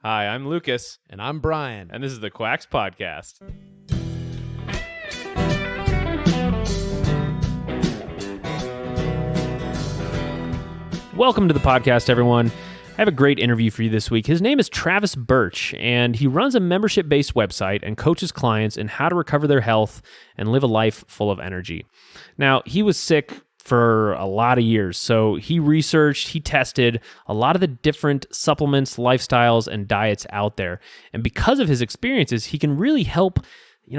Hi, I'm Lucas, And I'm Brian. and this is the Quax podcast. Welcome to the podcast, everyone. I have a great interview for you this week. His name is Travis Burch, and he runs a membership-based website and coaches clients in how to recover their health and live a life full of energy. Now, he was sick for a lot of years, so he researched, he tested a lot of the different supplements, lifestyles, and diets out there. And because of his experiences, he can really help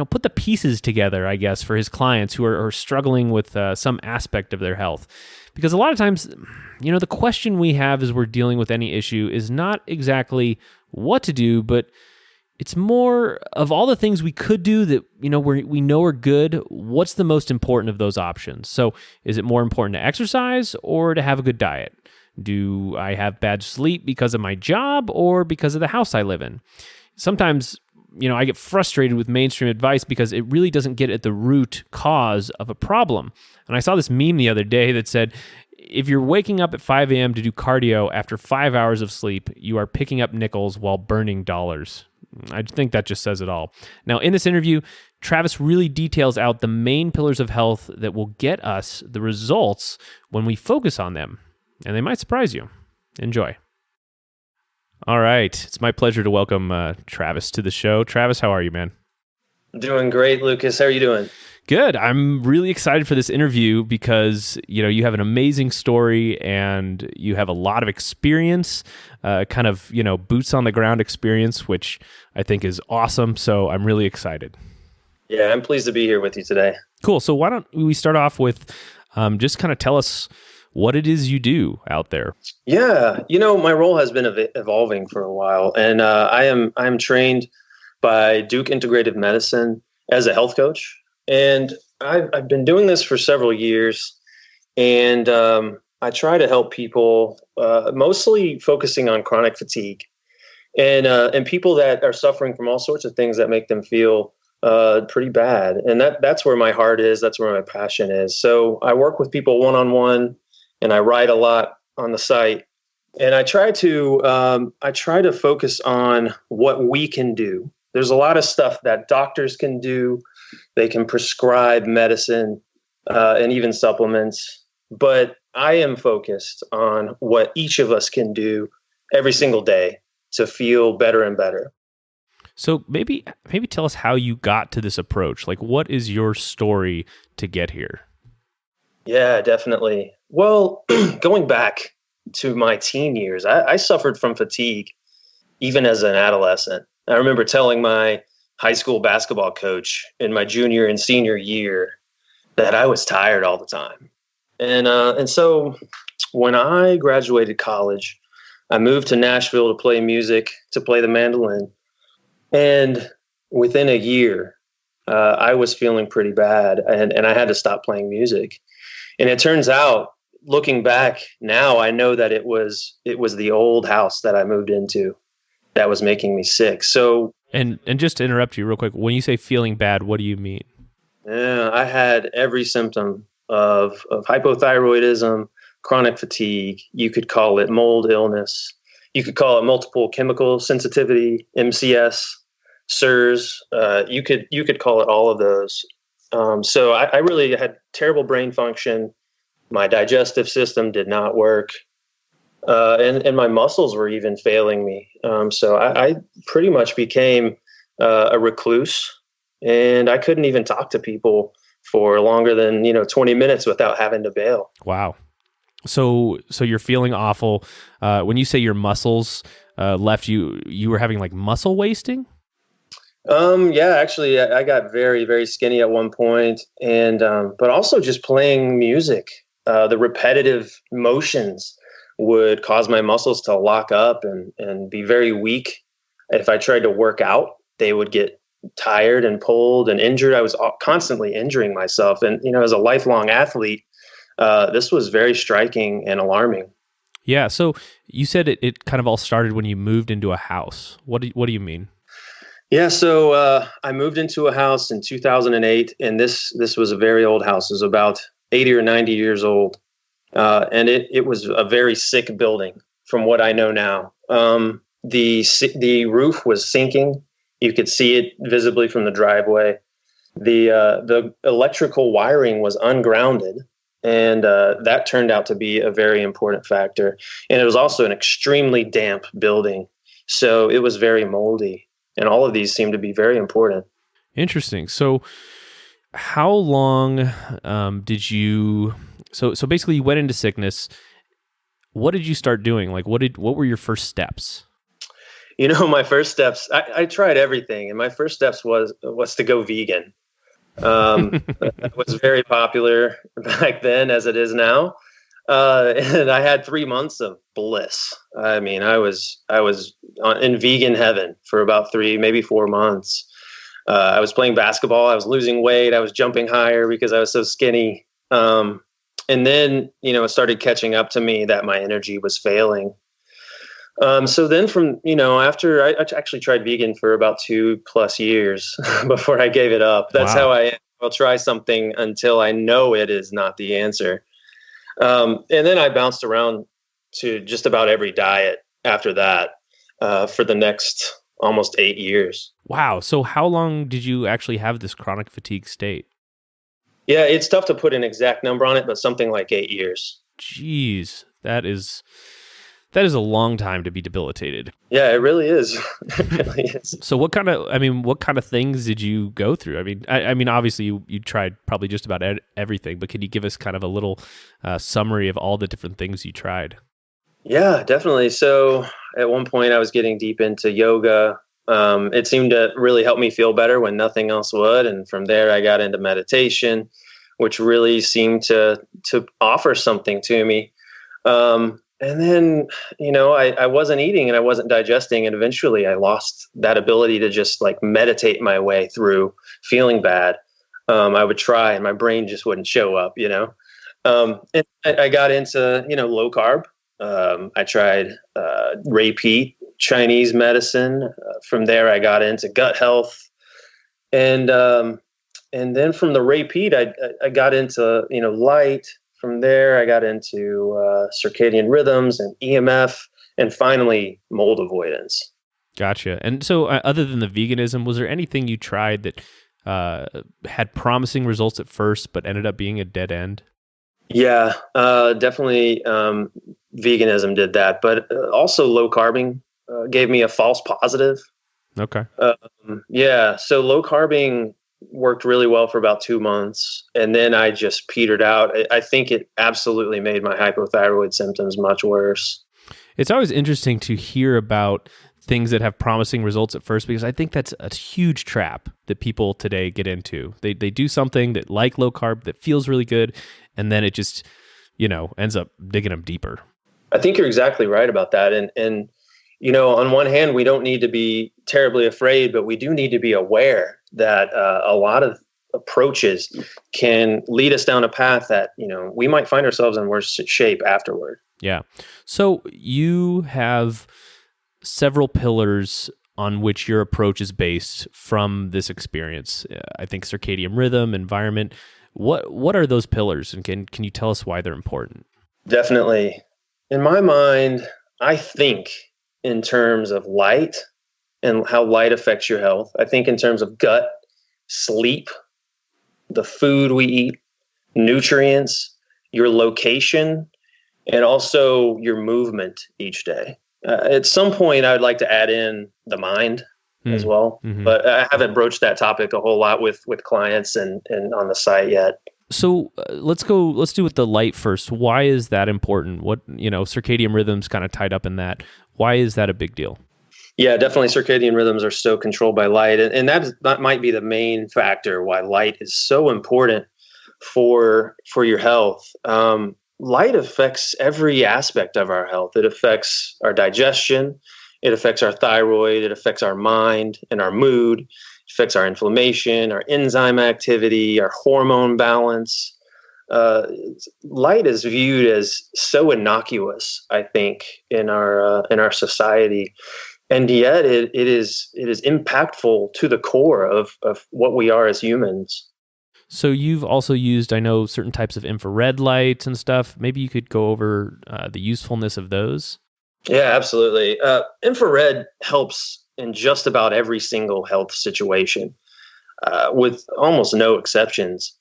put the pieces together, I guess, for his clients who are struggling with some aspect of their health. Because a lot of times, the question we have as we're dealing with any issue is not exactly what to do, but it's more of all the things we could do that, we know are good, what's the most important of those options? So is it more important to exercise or to have a good diet? Do I have bad sleep because of my job or because of the house I live in? Sometimes, I get frustrated with mainstream advice because it really doesn't get at the root cause of a problem. And I saw this meme the other day that said, if you're waking up at 5 a.m. to do cardio after 5 hours of sleep, you are picking up nickels while burning dollars. I think that just says it all. Now, in this interview, Travis really details out the main pillars of health that will get us the results when we focus on them. And they might surprise you. Enjoy. All right. It's my pleasure to welcome Travis to the show. Travis, how are you, man? Doing great, Lucas. How are you doing? Good. I'm really excited for this interview because, you have an amazing story and you have a lot of experience, boots on the ground experience, which I think is awesome. So I'm really excited. Yeah, I'm pleased to be here with you today. Cool. So why don't we start off with just kind of tell us what it is you do out there. Yeah, my role has been evolving for a while, and I'm trained by Duke Integrative Medicine as a health coach. And I've been doing this for several years, and I try to help people, mostly focusing on chronic fatigue, and people that are suffering from all sorts of things that make them feel pretty bad. And that's where my heart is. That's where my passion is. So I work with people one-on-one, and I write a lot on the site. And I try to focus on what we can do. There's a lot of stuff that doctors can do. They can prescribe medicine and even supplements. But I am focused on what each of us can do every single day to feel better and better. So maybe tell us how you got to this approach. Like, what is your story to get here? Yeah, definitely. Well, going back to my teen years, I suffered from fatigue even as an adolescent. I remember telling my high school basketball coach in my junior and senior year that I was tired all the time. And so when I graduated college, I moved to Nashville to play music, to play the mandolin. And within a year, I was feeling pretty bad, and I had to stop playing music. And it turns out, looking back now, I know that it was the old house that I moved into that was making me sick. So, and just to interrupt you real quick, when you say feeling bad, what do you mean? Yeah, I had every symptom of hypothyroidism, chronic fatigue. You could call it mold illness. You could call it multiple chemical sensitivity, MCS, SIRS. You could call it all of those. So I really had terrible brain function. My digestive system did not work. And my muscles were even failing me. So I pretty much became a recluse, and I couldn't even talk to people for longer than 20 minutes without having to bail. Wow. So you're feeling awful. When you say your muscles left you, you were having like muscle wasting? Yeah, actually, I got very, very skinny at one point, and but also just playing music, the repetitive motions would cause my muscles to lock up and be very weak. If I tried to work out, they would get tired and pulled and injured. I was constantly injuring myself. And, as a lifelong athlete, this was very striking and alarming. Yeah. So you said it kind of all started when you moved into a house. What do you mean? Yeah. So I moved into a house in 2008, and this was a very old house. It was about 80 or 90 years old. And it was a very sick building from what I know now. the roof was sinking. You could see it visibly from the driveway. The electrical wiring was ungrounded, and that turned out to be a very important factor. And it was also an extremely damp building, so it was very moldy. And all of these seem to be very important. Interesting. So how long did you? So basically, you went into sickness. What did you start doing? Like, what were your first steps? My first steps. I tried everything, and my first steps was to go vegan. It was very popular back then, as it is now. And I had 3 months of bliss. I mean, I was in vegan heaven for about 3, maybe 4 months. I was playing basketball. I was losing weight. I was jumping higher because I was so skinny. And then, it started catching up to me that my energy was failing. So then after I actually tried vegan for about 2+ years before I gave it up. That's Wow. how I'll try something until I know it is not the answer. And then I bounced around to just about every diet after that for the next almost 8 years. Wow. So how long did you actually have this chronic fatigue state? Yeah, it's tough to put an exact number on it, but something like 8 years. Jeez, that is a long time to be debilitated. Yeah, it really is. It really is. So what kind of things did you go through? I mean, obviously you tried probably just about everything, but can you give us kind of a little summary of all the different things you tried? Yeah, definitely. So at one point I was getting deep into yoga. It seemed to really help me feel better when nothing else would. And from there I got into meditation, which really seemed to offer something to me. And then, I wasn't eating and I wasn't digesting. And eventually I lost that ability to just like meditate my way through feeling bad. I would try and my brain just wouldn't show up, and I got into, low carb. I tried repeat Chinese medicine. From there, I got into gut health. And then from the repeat, I got into, light. From there, I got into circadian rhythms and EMF, and finally mold avoidance. Gotcha. And so other than the veganism, was there anything you tried that had promising results at first, but ended up being a dead end? Yeah, definitely veganism did that, but also low carbing gave me a false positive. Okay. Yeah, so low carbing worked really well for about 2 months, and then I just petered out. I think it absolutely made my hypothyroid symptoms much worse. It's always interesting to hear about things that have promising results at first, because I think that's a huge trap that people today get into. They do something that, like low carb, that feels really good, and then it just, ends up digging them deeper. I think you're exactly right about that. And on one hand, we don't need to be terribly afraid, but we do need to be aware that a lot of approaches can lead us down a path that, we might find ourselves in worse shape afterward. Yeah. So you have several pillars on which your approach is based from this experience. I think circadian rhythm, environment. What are those pillars, and can you tell us why they're important? Definitely. In my mind, I think in terms of light and how light affects your health. I think in terms of gut, sleep, the food we eat, nutrients, your location, and also your movement each day. At some point, I would like to add in the mind as well, but I haven't broached that topic a whole lot with clients and on the site yet. So let's do with the light first. Why is that important? What, circadian rhythms kind of tied up in that. Why is that a big deal? Yeah, definitely circadian rhythms are still controlled by light. And that might be the main factor why light is so important for your health. Light affects every aspect of our health. It affects our digestion. It affects our thyroid. It affects our mind and our mood. It affects our inflammation, our enzyme activity, our hormone balance. Light is viewed as so innocuous, I think, in our society, and yet it is impactful to the core of what we are as humans. So you've also used, I know, certain types of infrared lights and stuff. Maybe you could go over the usefulness of those. Yeah, absolutely. Infrared helps in just about every single health situation, with almost no exceptions.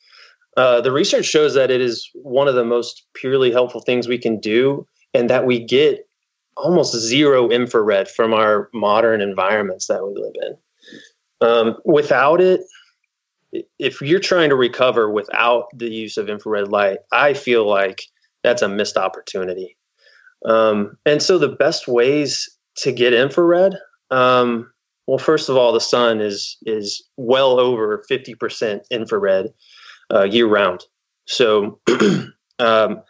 The research shows that it is one of the most purely helpful things we can do, and that we get almost zero infrared from our modern environments that we live in. Without it, if you're trying to recover without the use of infrared light, I feel like that's a missed opportunity. And so the best ways to get infrared, well, first of all, the sun is well over 50% infrared year round. So um,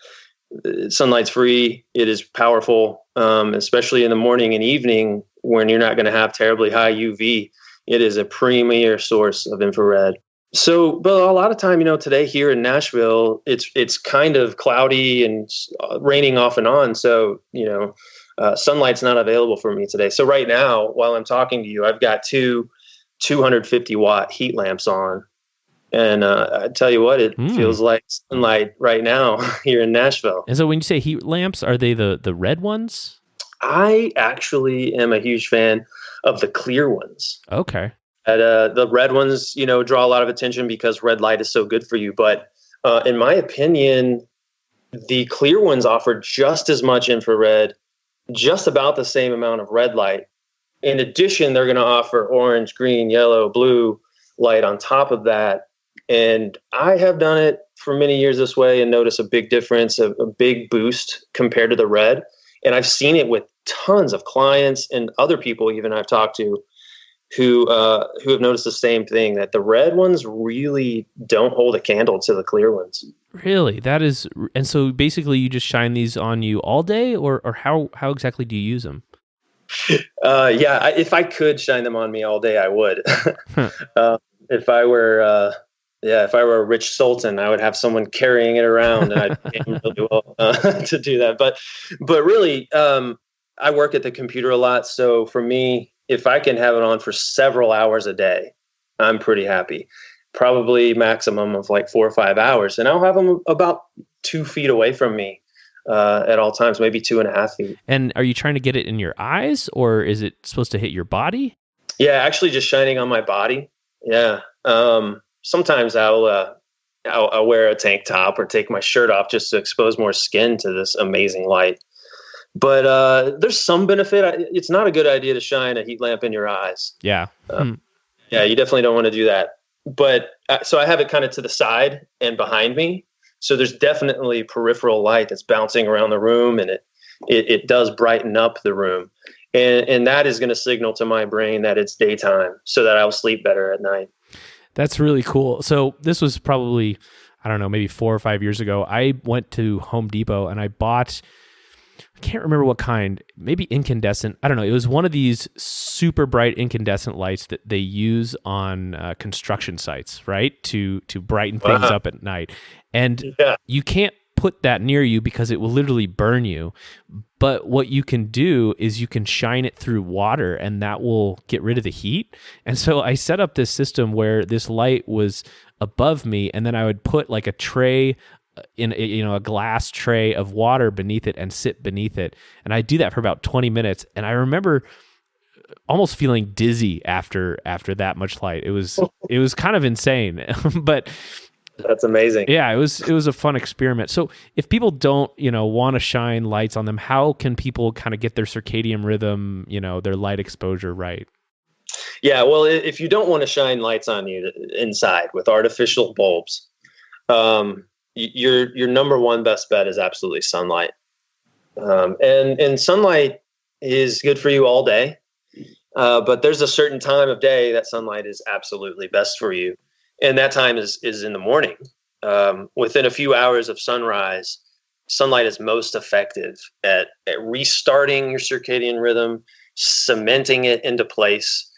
sunlight's free. It is powerful, especially in the morning and evening when you're not going to have terribly high UV. It is a premier source of infrared. So, but a lot of time, today here in Nashville, it's kind of cloudy and raining off and on. So, sunlight's not available for me today. So right now, while I'm talking to you, I've got two 250-watt heat lamps on, and I tell you what, it feels like sunlight right now here in Nashville. And so, when you say heat lamps, are they the red ones? I actually am a huge fan of the clear ones. Okay. The red ones, draw a lot of attention because red light is so good for you. But in my opinion, the clear ones offer just as much infrared, just about the same amount of red light. In addition, they're going to offer orange, green, yellow, blue light on top of that. And I have done it for many years this way and noticed a big difference, a big boost compared to the red. And I've seen it with tons of clients and other people even I've talked to who have noticed the same thing, that the red ones really don't hold a candle to the clear ones. Really? That is, and so basically you just shine these on you all day, or how exactly do you use them? Yeah, if I could shine them on me all day, I would. If I were a rich sultan, I would have someone carrying it around, and I'd pay him really well to do that. But really, I work at the computer a lot, so for me, if I can have it on for several hours a day, I'm pretty happy. Probably maximum of like 4 or 5 hours, and I'll have them about 2 feet away from me at all times, maybe 2.5 feet. And are you trying to get it in your eyes, or is it supposed to hit your body? Yeah, actually, just shining on my body. Yeah. Sometimes I'll wear a tank top or take my shirt off just to expose more skin to this amazing light. But there's some benefit. It's not a good idea to shine a heat lamp in your eyes. Yeah. Yeah, you definitely don't want to do that. But so I have it kind of to the side and behind me. So there's definitely peripheral light that's bouncing around the room, and it does brighten up the room. And that is going to signal to my brain that it's daytime so that I'll sleep better at night. That's really cool. So this was probably, I don't know, maybe 4 or 5 years ago. I went to Home Depot and I bought, I can't remember what kind, maybe incandescent. I don't know. It was one of these super bright incandescent lights that they use on construction sites, right? To brighten things up at night. And you can't put that near you because it will literally burn you. But what you can do is you can shine it through water, and that will get rid of the heat. And so I set up this system where this light was above me, and then I would put like a tray in a glass tray of water beneath it and sit beneath it. And I do that for about 20 minutes. And I remember almost feeling dizzy after that much light. It was kind of insane, but that's amazing. Yeah, it was a fun experiment. So if people don't, want to shine lights on them, how can people kind of get their circadian rhythm, their light exposure right? Yeah, well, if you don't want to shine lights on you inside with artificial bulbs, your number one best bet is absolutely sunlight. And sunlight is good for you all day, but there's a certain time of day that sunlight is absolutely best for you. And that time is in the morning. Within a few hours of sunrise, sunlight is most effective at restarting your circadian rhythm, cementing it into place.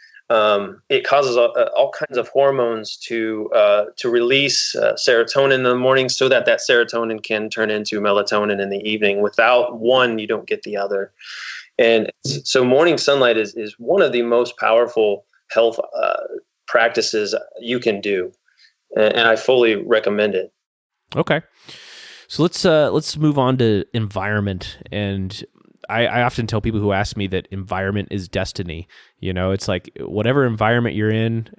It causes all kinds of hormones to release serotonin in the morning, so that serotonin can turn into melatonin in the evening. Without one, you don't get the other. And so morning sunlight is one of the most powerful health practices you can do, and I fully recommend it. Okay, so let's move on to environment. And I often tell people who ask me that environment is destiny. It's like whatever environment you're in,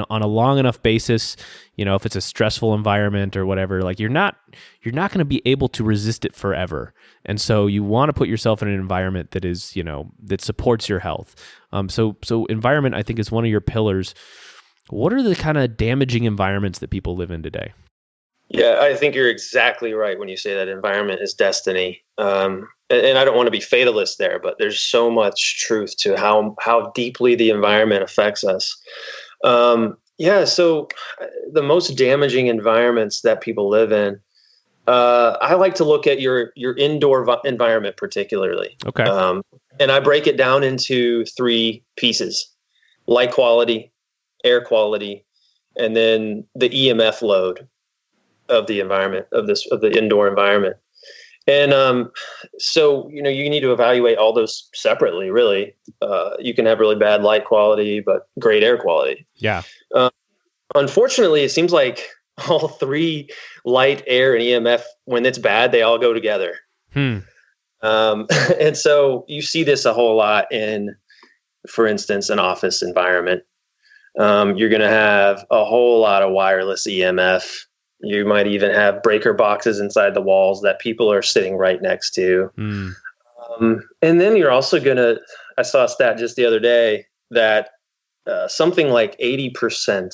on a long enough basis, if it's a stressful environment or whatever, like you're not going to be able to resist it forever. And so you want to put yourself in an environment that is, that supports your health. So environment, I think, is one of your pillars. What are the kind of damaging environments that people live in today? Yeah, I think you're exactly right when you say that environment is destiny. And I don't want to be fatalist there, but there's so much truth to how deeply the environment affects us. So the most damaging environments that people live in, I like to look at your indoor environment particularly. Okay. And I break it down into three pieces: light quality, air quality, and then the EMF load of the environment, of the indoor environment. And so you need to evaluate all those separately, really. You can have really bad light quality, but great air quality. Yeah. Unfortunately, it seems like all three, light, air, and EMF, when it's bad, they all go together. And so you see this a whole lot in, for instance, an office environment. You're going to have a whole lot of wireless EMF. You might even have breaker boxes inside the walls that people are sitting right next to. And then you're also I saw a stat just the other day that something like 80%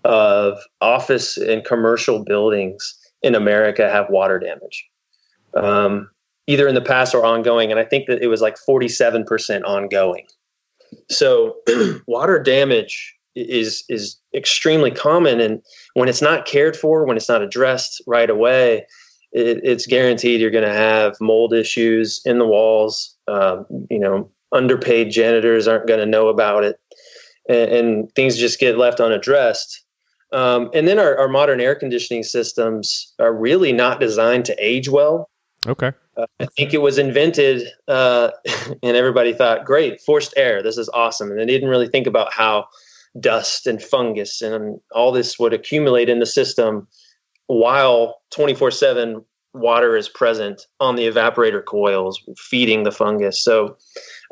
of office and commercial buildings in America have water damage, either in the past or ongoing. And I think that it was like 47% ongoing. So water damage is extremely common. And when it's not cared for, when it's not addressed right away, it's guaranteed you're going to have mold issues in the walls. Underpaid janitors aren't going to know about it, and things just get left unaddressed. And then our modern air conditioning systems are really not designed to age well. Okay. I think it was invented, and everybody thought, great, forced air, this is awesome. And they didn't really think about how dust and fungus and all this would accumulate in the system while 24/7 water is present on the evaporator coils, feeding the fungus. So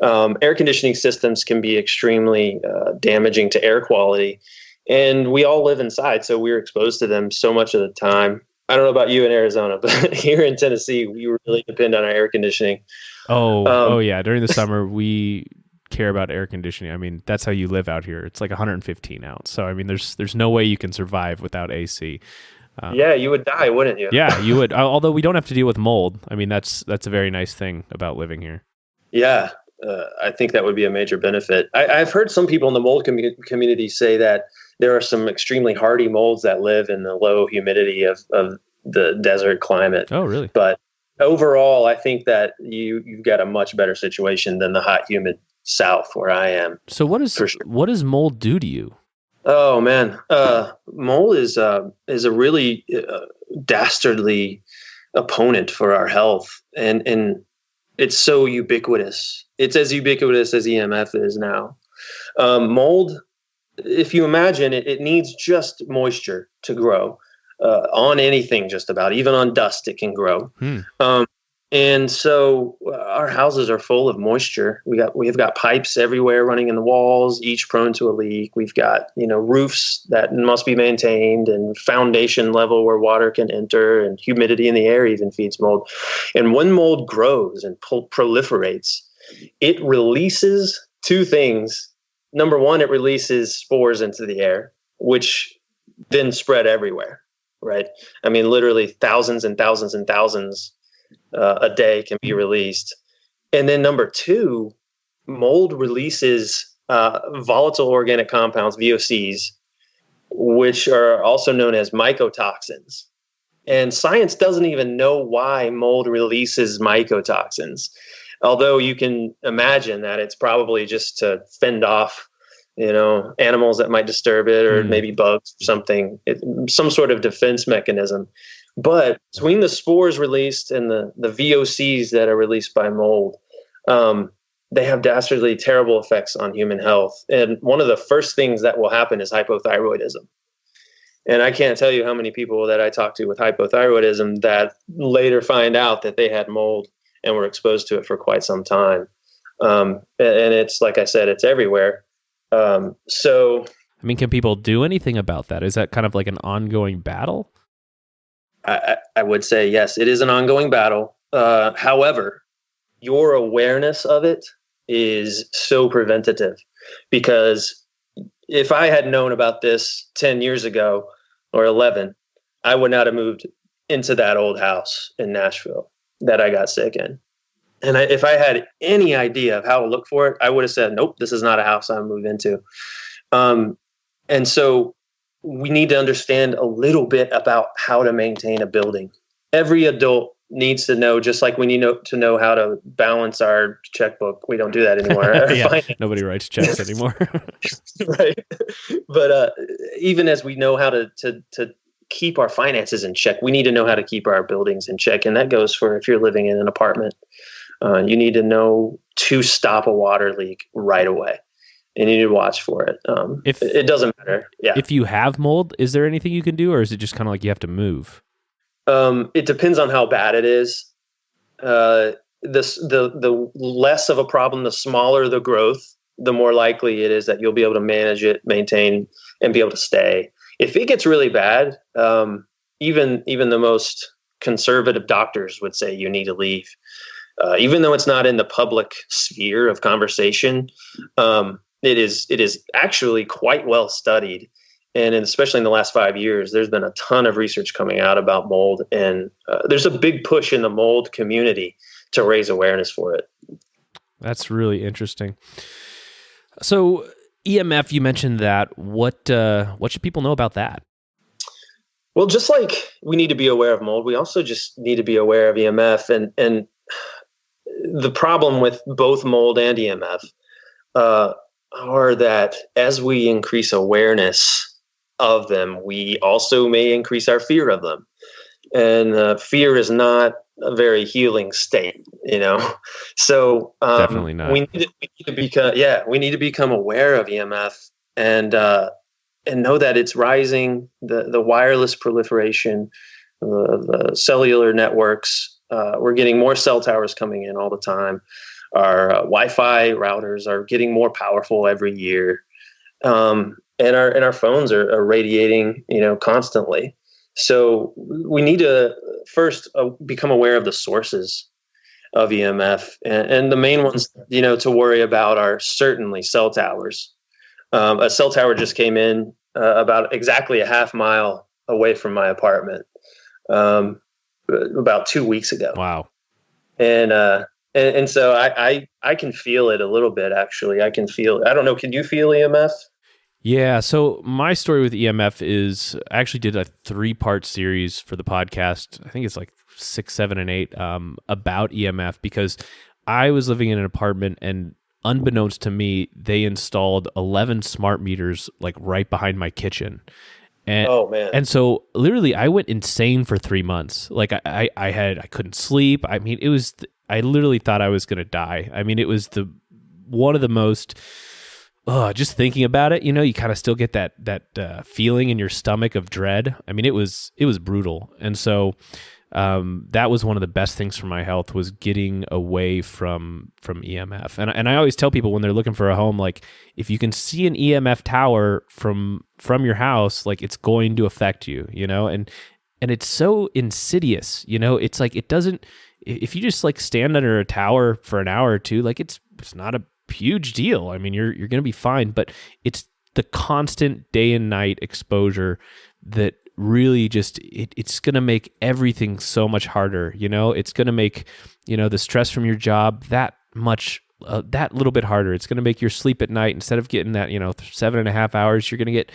air conditioning systems can be extremely damaging to air quality. And we all live inside, so we're exposed to them so much of the time. I don't know about you in Arizona, but here in Tennessee, we really depend on our air conditioning. Oh yeah. During the summer, we care about air conditioning. I mean, that's how you live out here. It's like 115 out. So, I mean, there's no way you can survive without AC. Yeah, you would die, wouldn't you? Yeah, you would. Although we don't have to deal with mold. I mean, that's a very nice thing about living here. Yeah, I think that would be a major benefit. I've heard some people in the mold community say that there are some extremely hardy molds that live in the low humidity of the desert climate. Oh, really? But overall, I think that you've got a much better situation than the hot, humid South where I am. So what does mold do to you? Oh man, mold is a really dastardly opponent for our health, and it's so ubiquitous. It's as ubiquitous as EMF is now. Mold, if you imagine it, it needs just moisture to grow. On anything, just about, even on dust, it can grow. And so our houses are full of moisture. We've got pipes everywhere running in the walls, each prone to a leak. We've got, roofs that must be maintained, and foundation level where water can enter, and humidity in the air even feeds mold. And when mold grows and proliferates, it releases two things. Number one, it releases spores into the air, which then spread everywhere, right? I mean, literally thousands and thousands and thousands a day can be released. And then number two, mold releases volatile organic compounds, VOCs, which are also known as mycotoxins. And science doesn't even know why mold releases mycotoxins, although you can imagine that it's probably just to fend off animals that might disturb it, or maybe bugs or something, some sort of defense mechanism. But between the spores released and the VOCs that are released by mold, they have dastardly terrible effects on human health. And one of the first things that will happen is hypothyroidism. And I can't tell you how many people that I talk to with hypothyroidism that later find out that they had mold and we're exposed to it for quite some time. And it's, like I said, it's everywhere. So, I mean, can people do anything about that? Is that kind of like an ongoing battle? I would say, yes, it is an ongoing battle. However, your awareness of it is so preventative, because if I had known about this 10 years ago or 11, I would not have moved into that old house in Nashville that I got sick in. And if I had any idea of how to look for it, I would have said, nope, this is not a house I'm moving into. And so we need to understand a little bit about how to maintain a building. Every adult needs to know, just like we need to know how to balance our checkbook. We don't do that anymore. Yeah, nobody writes checks anymore. Right. But even as we know how to keep our finances in check, we need to know how to keep our buildings in check. And that goes for if you're living in an apartment. You need to know to stop a water leak right away. And you need to watch for it. It doesn't matter. Yeah. If you have mold, is there anything you can do, or is it just kind of like you have to move? It depends on how bad it is. The less of a problem, the smaller the growth, the more likely it is that you'll be able to manage it, maintain, and be able to stay. If it gets really bad, even the most conservative doctors would say you need to leave. Even though it's not in the public sphere of conversation, it is actually quite well studied. And especially in the last 5 years, there's been a ton of research coming out about mold. And there's a big push in the mold community to raise awareness for it. That's really interesting. So EMF, you mentioned that. What should people know about that? Well, just like we need to be aware of mold, we also just need to be aware of EMF. And the problem with both mold and EMF are that as we increase awareness of them, we also may increase our fear of them. And fear is not a very healing state, So definitely not. We need to become aware of EMF and know that it's rising. The wireless proliferation, the cellular networks. We're getting more cell towers coming in all the time. Our Wi-Fi routers are getting more powerful every year, and our phones are radiating, constantly. So we need to first become aware of the sources of EMF, and the main ones, to worry about are certainly cell towers. A cell tower just came in about exactly a half mile away from my apartment about 2 weeks ago. Wow. And so I can feel it a little bit, actually. I can feel, I don't know, can you feel EMF? Yeah, so my story with EMF is I actually did a 3-part series for the podcast. I think it's like 6, 7, and 8 about EMF, because I was living in an apartment, and unbeknownst to me, they installed 11 smart meters like right behind my kitchen. And, oh man! And so literally, I went insane for 3 months. Like I couldn't sleep. I mean, I literally thought I was going to die. I mean, it was one of the most. Just thinking about it, you kind of still get that feeling in your stomach of dread. I mean, it was brutal, and so that was one of the best things for my health, was getting away from EMF. And I always tell people when they're looking for a home, like, if you can see an EMF tower from your house, like, it's going to affect you, and it's so insidious, it's like, it doesn't, if you just like stand under a tower for an hour or two, like, it's not a huge deal. I mean, you're going to be fine, but it's the constant day and night exposure that really just, it's going to make everything so much harder. It's going to make, the stress from your job that little bit harder. It's going to make your sleep at night, instead of getting that, 7.5 hours, you're going to get,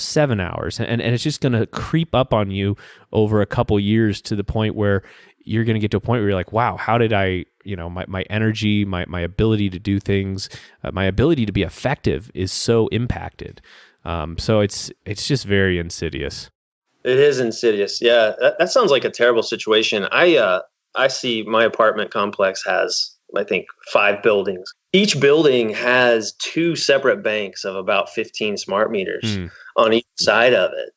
7 hours. And it's just going to creep up on you over a couple years, to the point where you're going to get to a point where you're like, wow, how did I, my energy, my ability to do things, my ability to be effective is so impacted. So it's just very insidious. It is insidious. Yeah. That sounds like a terrible situation. I see my apartment complex has, I think, 5 buildings. Each building has 2 separate banks of about 15 smart meters on each side of it.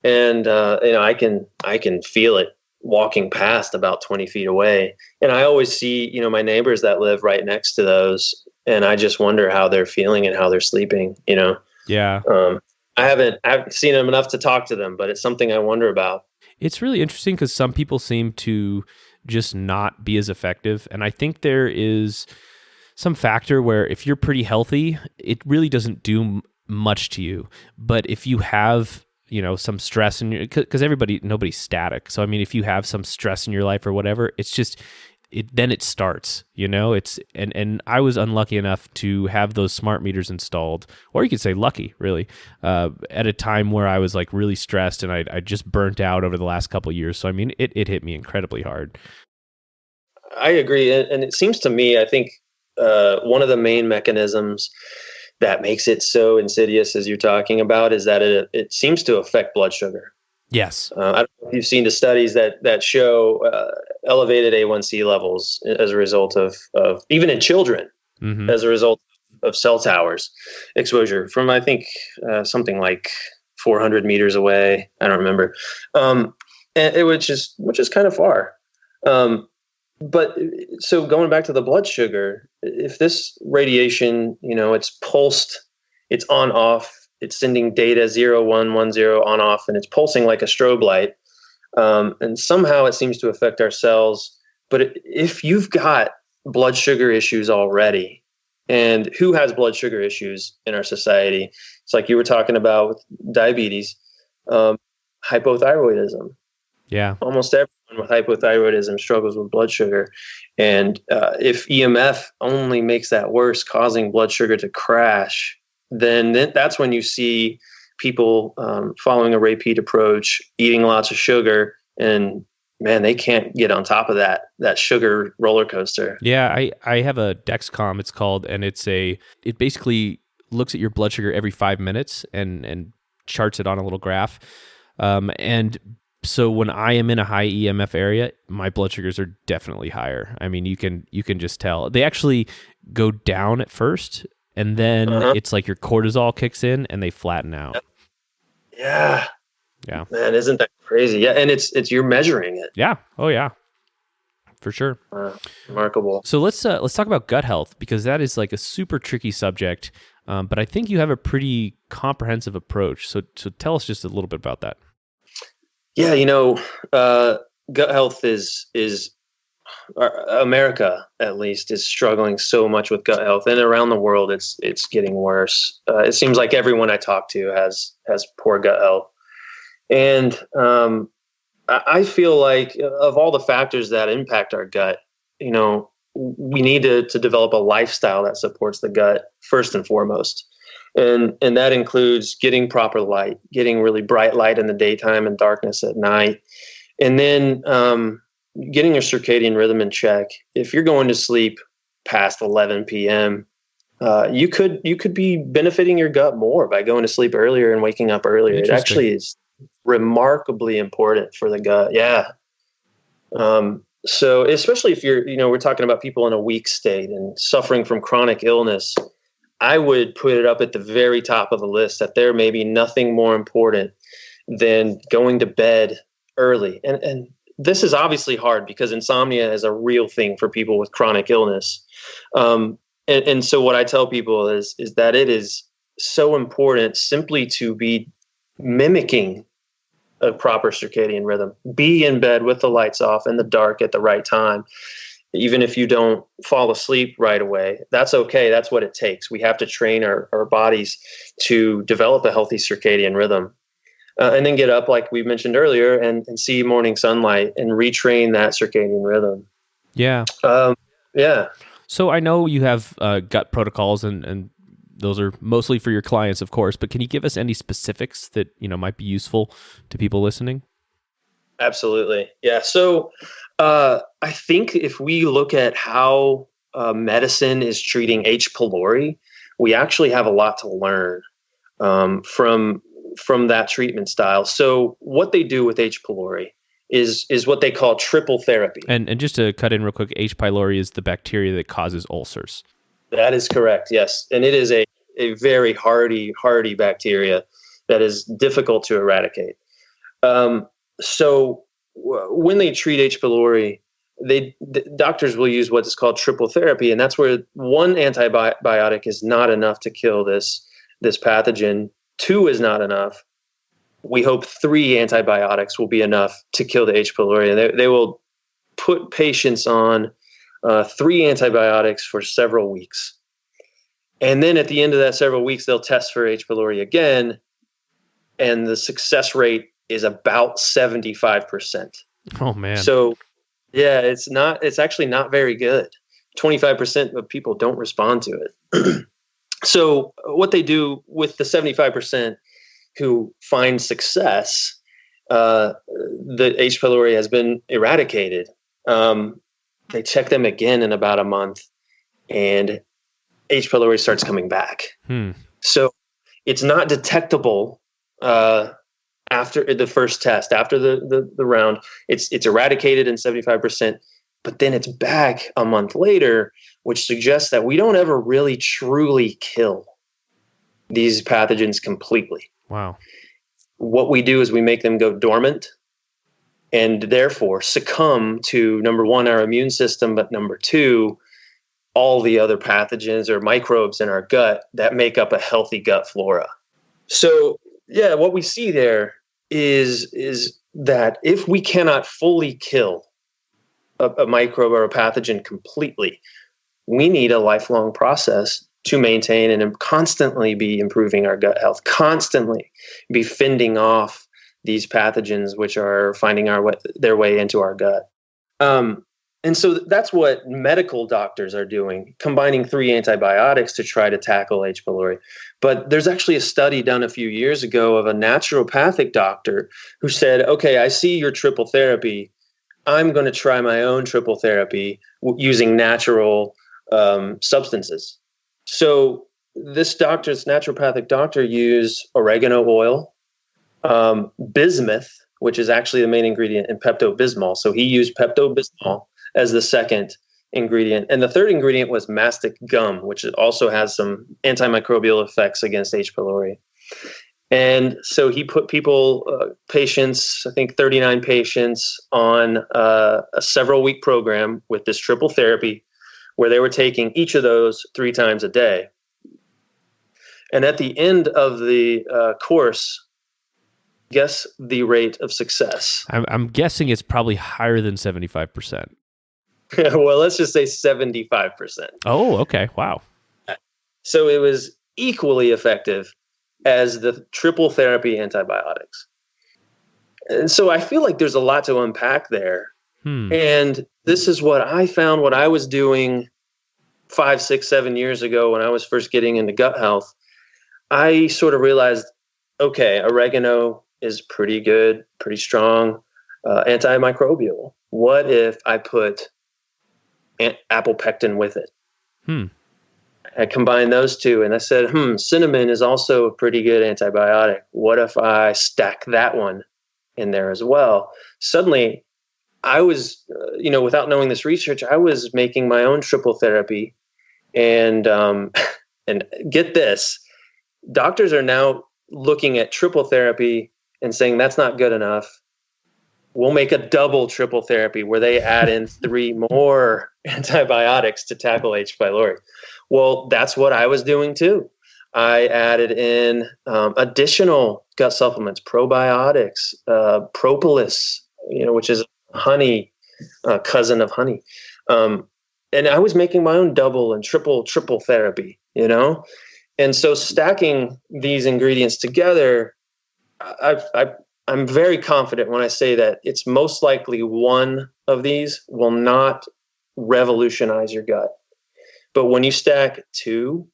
And, I can feel it walking past about 20 feet away. And I always see, my neighbors that live right next to those. And I just wonder how they're feeling and how they're sleeping, Yeah. I haven't seen them enough to talk to them, but it's something I wonder about. It's really interesting because some people seem to just not be as effective. And I think there is some factor where if you're pretty healthy, it really doesn't do much to you. But if you have, some stress in your, because nobody's static. So, I mean, if you have some stress in your life or whatever, it's just, then it starts, it's, and I was unlucky enough to have those smart meters installed, or you could say lucky, really, at a time where I was like really stressed and I just burnt out over the last couple of years. So, I mean, it hit me incredibly hard. I agree. And it seems to me, I think one of the main mechanisms that makes it so insidious, as you're talking about, is that it seems to affect blood sugar. Yes. I don't know if you've seen the studies that show elevated A1C levels as a result of even in children, as a result of cell towers exposure from, I think, something like 400 meters away. I don't remember. Which is kind of far. But so going back to the blood sugar, if this radiation, it's pulsed, it's on off, it's sending data 0, 1, 1, 0 on off, and it's pulsing like a strobe light. And somehow it seems to affect our cells. But if you've got blood sugar issues already, and who has blood sugar issues in our society? It's like you were talking about with diabetes, hypothyroidism. Yeah. Almost everyone with hypothyroidism struggles with blood sugar. And if EMF only makes that worse, causing blood sugar to crash, then that's when you see people following a repeat approach, eating lots of sugar, and man, they can't get on top of that sugar roller coaster. Yeah, I have a Dexcom, it's called, and it basically looks at your blood sugar every 5 minutes and charts it on a little graph. And so when I am in a high EMF area, my blood sugars are definitely higher. I mean, you can just tell. They actually go down at first, and then it's like your cortisol kicks in and they flatten out. Yeah. Yeah. Man, isn't that crazy? Yeah, and it's you're measuring it. Yeah. Oh yeah. For sure. Remarkable. So let's talk about gut health, because that is like a super tricky subject. But I think you have a pretty comprehensive approach. So tell us just a little bit about that. Yeah, gut health is America, at least, is struggling so much with gut health, and around the world, it's getting worse. It seems like everyone I talk to has poor gut health, and I feel like of all the factors that impact our gut, we need to develop a lifestyle that supports the gut first and foremost. And that includes getting proper light, getting really bright light in the daytime and darkness at night. And then getting your circadian rhythm in check. If you're going to sleep past 11 p.m., you could be benefiting your gut more by going to sleep earlier and waking up earlier. It actually is remarkably important for the gut. Yeah. So especially if we're talking about people in a weak state and suffering from chronic illness, I would put it up at the very top of the list that there may be nothing more important than going to bed early. And this is obviously hard because insomnia is a real thing for people with chronic illness. And so what I tell people is that it is so important simply to be mimicking a proper circadian rhythm. Be in bed with the lights off in the dark at the right time. Even if you don't fall asleep right away, that's okay. That's what it takes. We have to train our bodies to develop a healthy circadian rhythm. And then get up, like we mentioned earlier, and see morning sunlight and retrain that circadian rhythm. Yeah. Yeah. So I know you have gut protocols, and those are mostly for your clients, of course, but can you give us any specifics that, might be useful to people listening? Absolutely. Yeah. So I think if we look at how medicine is treating H. pylori, we actually have a lot to learn from that treatment style. So what they do with H. pylori is what they call triple therapy. And just to cut in real quick, H. pylori is the bacteria that causes ulcers. That is correct, yes. And it is a very hardy bacteria that is difficult to eradicate. So when they treat H. pylori, the doctors will use what is called triple therapy, and that's where one antibiotic is not enough to kill this pathogen. 2 is not enough. We hope 3 antibiotics will be enough to kill the H. pylori, and they will put patients on 3 antibiotics for several weeks. And then at the end of that several weeks, they'll test for H. pylori again, and the success rate is about 75%. Oh man. So yeah, it's actually not very good. 25% of people don't respond to it. So what they do with the 75% who find success, the H. pylori has been eradicated. They check them again in about a month, and H. pylori starts coming back. So it's not detectable after the first test, after the round. It's eradicated in 75%, but then it's back a month later, which suggests that we don't ever really truly kill these pathogens completely. Wow. What we do is we make them go dormant and therefore succumb to, number one, our immune system, but number 2, all the other pathogens or microbes in our gut that make up a healthy gut flora. So yeah, what we see there is that if we cannot fully kill a microbe or a pathogen completely, we need a lifelong process to maintain and constantly be improving our gut health, constantly be fending off these pathogens which are finding their way into our gut. And so that's what medical doctors are doing, combining 3 antibiotics to try to tackle H. pylori. But there's actually a study done a few years ago of a naturopathic doctor who said, okay, I see your triple therapy. I'm going to try my own triple therapy using natural substances. So this naturopathic doctor, used oregano oil, bismuth, which is actually the main ingredient, in Pepto-Bismol. So he used Pepto-Bismol as the second ingredient. And the third ingredient was mastic gum, which also has some antimicrobial effects against H. pylori. And so he put patients, I think 39 patients, on a several-week program with this triple therapy where they were taking each of those 3 times a day. And at the end of the course, guess the rate of success. I'm guessing it's probably higher than 75%. Well, let's just say 75%. Oh, okay. Wow. So it was equally effective as the triple therapy antibiotics. And so I feel like there's a lot to unpack there. And this is what I found, what I was doing 5, 6, 7 years ago when I was first getting into gut health. I sort of realized, okay, oregano is pretty good, pretty strong, antimicrobial. What if I put apple pectin with it? I combined those 2, and I said, cinnamon is also a pretty good antibiotic. What if I stack that one in there as well? Suddenly, I was, without knowing this research, I was making my own triple therapy, and get this, doctors are now looking at triple therapy and saying that's not good enough. We'll make a double triple therapy where they add in 3 more antibiotics to tackle H. pylori. Well, that's what I was doing too. I added in additional gut supplements, probiotics, propolis, which is honey, cousin of honey. And I was making my own double and triple therapy, And so stacking these ingredients together, I'm very confident when I say that it's most likely one of these will not revolutionize your gut. But when you stack 2,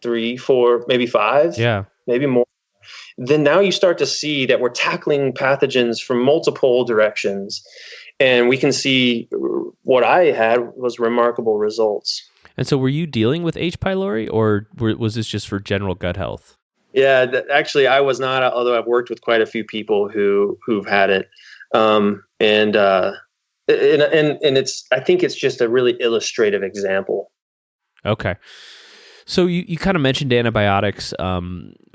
3, 4, maybe 5, maybe more, then now you start to see that we're tackling pathogens from multiple directions. And we can see what I had was remarkable results. And so were you dealing with H. pylori, or was this just for general gut health? Yeah, actually, I was not, although I've worked with quite a few people who've had it. And it's, I think it's just a really illustrative example. Okay. So you kind of mentioned antibiotics.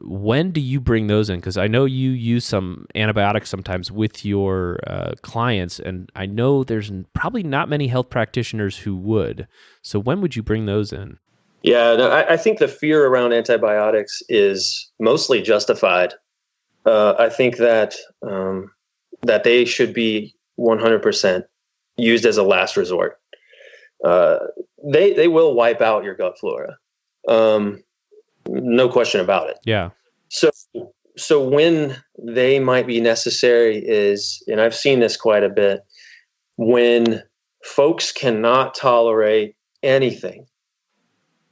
When do you bring those in? Because I know you use some antibiotics sometimes with your clients, and I know there's probably not many health practitioners who would. So when would you bring those in? Yeah, no, I think the fear around antibiotics is mostly justified. I think that they should be 100% used as a last resort. Uh, they will wipe out your gut flora, no question about it. Yeah. So so when they might be necessary is, and I've seen this quite a bit, when folks cannot tolerate anything,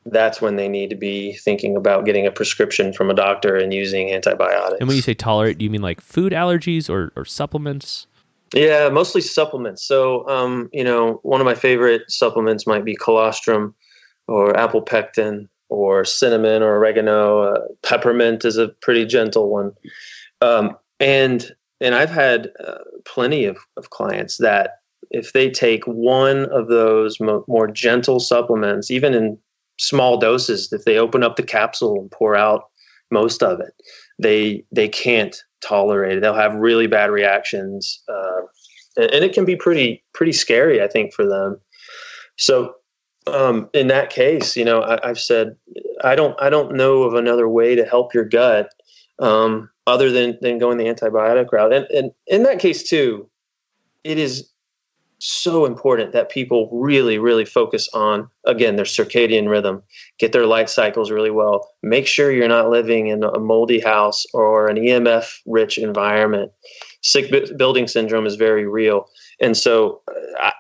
that's when they need to be thinking about getting a prescription from a doctor and using antibiotics. And when you say tolerate, do you mean like food allergies or supplements? Yeah, mostly supplements. So, one of my favorite supplements might be colostrum or apple pectin or cinnamon or oregano. Peppermint is a pretty gentle one. Um, and I've had plenty of clients that if they take one of those more gentle supplements, even in small doses, if they open up the capsule and pour out most of it, they can't tolerate it. They'll have really bad reactions, and it can be pretty scary, I think, for them. So in that case, I've said I don't know of another way to help your gut other than going the antibiotic route. And in that case too, it is so important that people really, really focus on, again, their circadian rhythm, get their light cycles really well. Make sure you're not living in a moldy house or an EMF rich environment. Sick building syndrome is very real. And so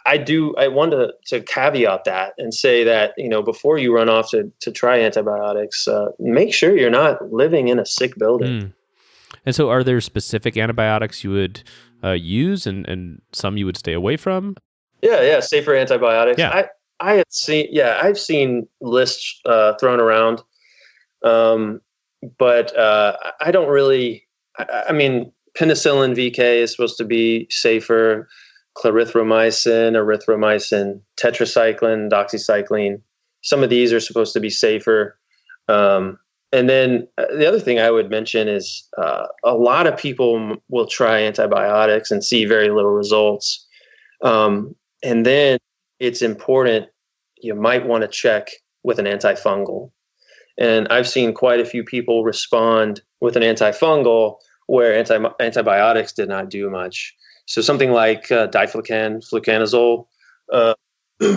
I want to caveat that and say that, before you run off to try antibiotics, make sure you're not living in a sick building. Mm. And so are there specific antibiotics you would use and some you would stay away from? Yeah, safer antibiotics. Yeah. I've seen lists thrown around, but I don't really. I mean, penicillin VK is supposed to be safer. Clarithromycin, erythromycin, tetracycline, doxycycline. Some of these are supposed to be safer. And then the other thing I would mention is a lot of people will try antibiotics and see very little results. And then it's important, you might want to check with an antifungal. And I've seen quite a few people respond with an antifungal where antibiotics did not do much. So something like diflucan, fluconazole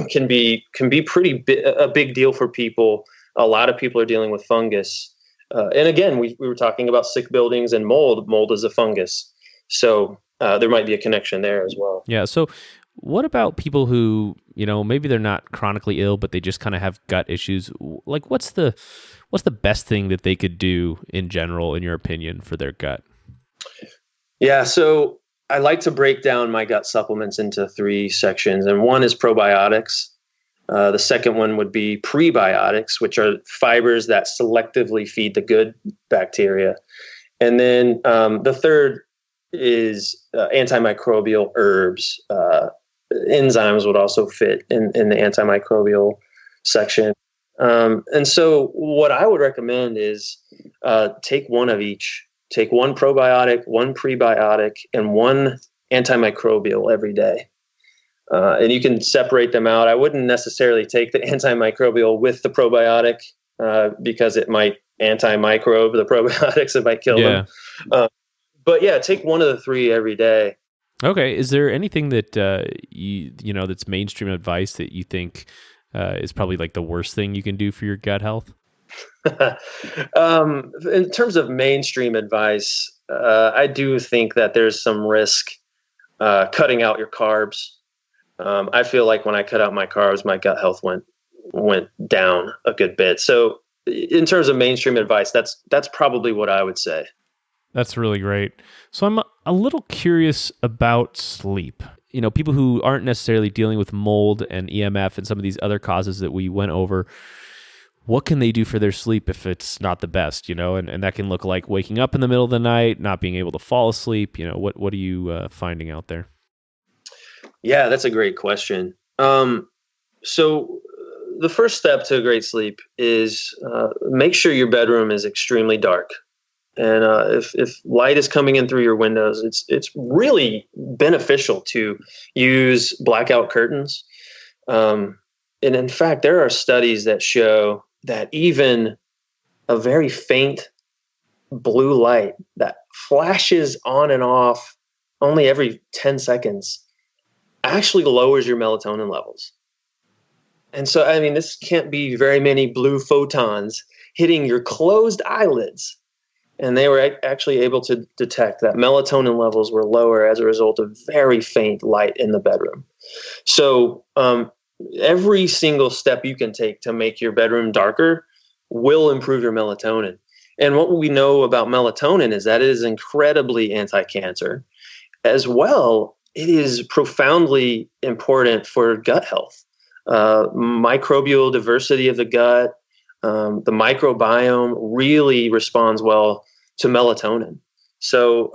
can be a big deal for people. A lot of people are dealing with fungus. And again, we were talking about sick buildings and mold. Mold is a fungus. So there might be a connection there as well. Yeah. So what about people who, maybe they're not chronically ill, but they just kind of have gut issues? Like what's the best thing that they could do in general, in your opinion, for their gut? Yeah. So I like to break down my gut supplements into 3 sections, and one is probiotics. The second one would be prebiotics, which are fibers that selectively feed the good bacteria. And then the third is antimicrobial herbs. Enzymes would also fit in the antimicrobial section. And so what I would recommend is take one of each. Take one probiotic, one prebiotic, and one antimicrobial every day. And you can separate them out. I wouldn't necessarily take the antimicrobial with the probiotic because it might antimicrobe the probiotics. It might kill them. But yeah, take one of the 3 every day. Okay. Is there anything that that's mainstream advice that you think is probably like the worst thing you can do for your gut health? In terms of mainstream advice, I do think that there's some risk cutting out your carbs. I feel like when I cut out my carbs, my gut health went down a good bit. So in terms of mainstream advice, that's probably what I would say. That's really great. So I'm a little curious about sleep. People who aren't necessarily dealing with mold and EMF and some of these other causes that we went over, what can they do for their sleep if it's not the best, and that can look like waking up in the middle of the night, not being able to fall asleep. What are you finding out there? Yeah, that's a great question. So the first step to a great sleep is make sure your bedroom is extremely dark. And if light is coming in through your windows, it's really beneficial to use blackout curtains. And in fact, there are studies that show that even a very faint blue light that flashes on and off only every 10 seconds actually lowers your melatonin levels. And so, I mean, this can't be very many blue photons hitting your closed eyelids. And they were actually able to detect that melatonin levels were lower as a result of very faint light in the bedroom. So every single step you can take to make your bedroom darker will improve your melatonin. And what we know about melatonin is that it is incredibly anti-cancer. As well, it is profoundly important for gut health. Microbial diversity of the gut, the microbiome really responds well to melatonin. So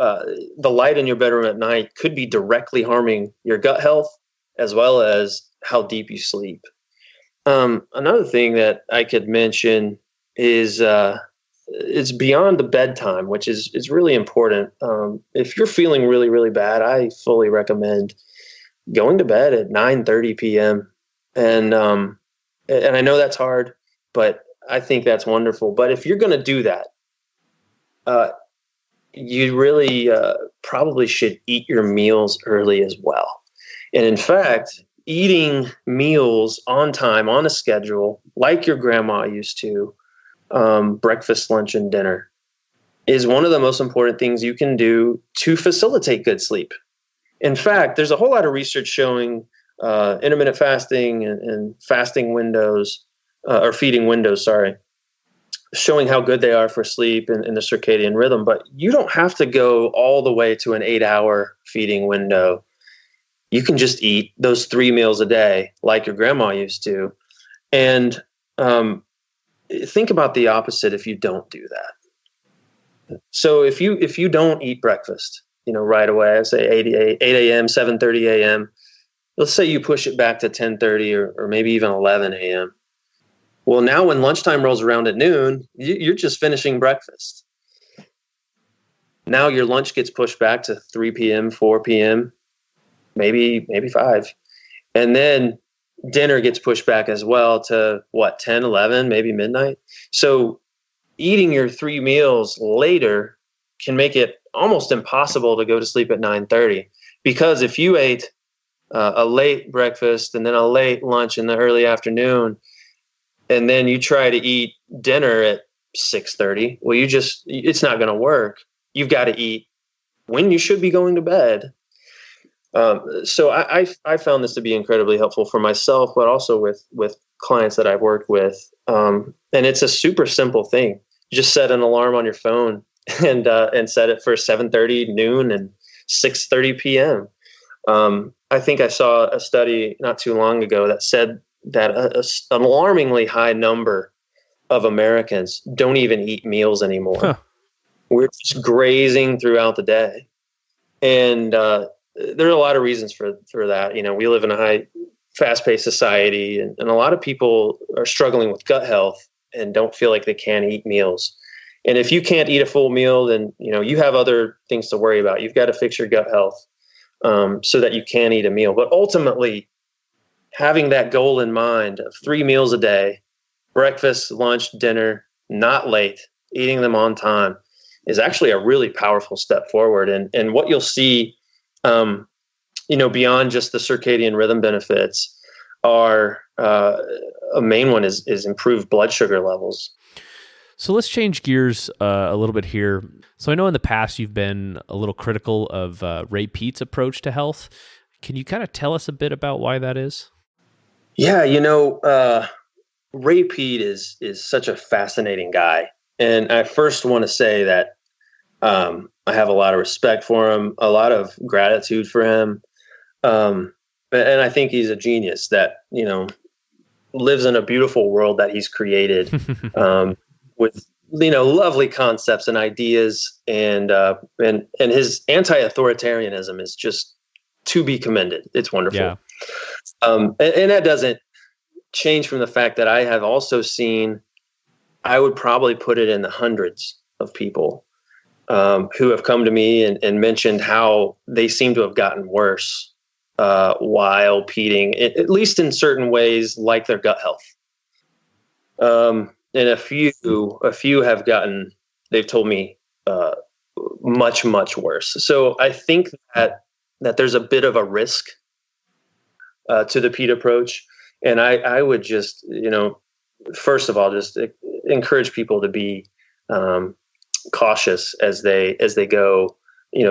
the light in your bedroom at night could be directly harming your gut health as well as how deep you sleep. Another thing that I could mention is it's beyond the bedtime, which is really important. If you're feeling really, really bad, I fully recommend going to bed at 9:30 p.m. And I know that's hard, but I think that's wonderful. But if you're going to do that, you really probably should eat your meals early as well. And in fact, eating meals on time, on a schedule, like your grandma used to, breakfast, lunch, and dinner, is one of the most important things you can do to facilitate good sleep. In fact, there's a whole lot of research showing intermittent fasting and fasting windows, or feeding windows, showing how good they are for sleep and the circadian rhythm. But you don't have to go all the way to an 8-hour feeding window. You can just eat those 3 meals a day like your grandma used to. And think about the opposite if you don't do that. So if you don't eat breakfast, right away, I say 8 a.m., 7:30 a.m., let's say you push it back to 10:30 or maybe even 11 a.m. Well, now when lunchtime rolls around at noon, you're just finishing breakfast. Now your lunch gets pushed back to 3 p.m., 4 p.m., maybe 5. And then dinner gets pushed back as well to 10, 11, maybe midnight. So eating your 3 meals later can make it almost impossible to go to sleep at 9:30, because if you ate a late breakfast and then a late lunch in the early afternoon, and then you try to eat dinner at 6:30, well, it's not going to work. You've got to eat when you should be going to bed. So I found this to be incredibly helpful for myself, but also with clients that I've worked with. And it's a super simple thing. You just set an alarm on your phone and set it for 7:30, noon, and 6:30 p.m. I think I saw a study not too long ago that said that an alarmingly high number of Americans don't even eat meals anymore. Huh. We're just grazing throughout the day. And there are a lot of reasons for that. We live in a high, fast-paced society, and a lot of people are struggling with gut health and don't feel like they can eat meals. And if you can't eat a full meal, then you have other things to worry about. You've got to fix your gut health so that you can eat a meal. But ultimately, having that goal in mind of 3 meals a day, breakfast, lunch, dinner, not late, eating them on time, is actually a really powerful step forward. And what you'll see, beyond just the circadian rhythm benefits, are a main one is improved blood sugar levels. So let's change gears a little bit here. So I know in the past you've been a little critical of Ray Peat's approach to health. Can you kind of tell us a bit about why that is? Yeah, Ray Peat is such a fascinating guy. And I first want to say that I have a lot of respect for him, a lot of gratitude for him. And I think he's a genius that, lives in a beautiful world that he's created with, lovely concepts and ideas. And his anti-authoritarianism is just to be commended. It's wonderful. Yeah. And that doesn't change from the fact that I have also seen, I would probably put it in the hundreds of people who have come to me and mentioned how they seem to have gotten worse while peating, at least in certain ways, like their gut health. And a few have gotten, they've told me, much, much worse. So I think that there's a bit of a risk to the peat approach. And I would just, first of all, just encourage people to be cautious as they go,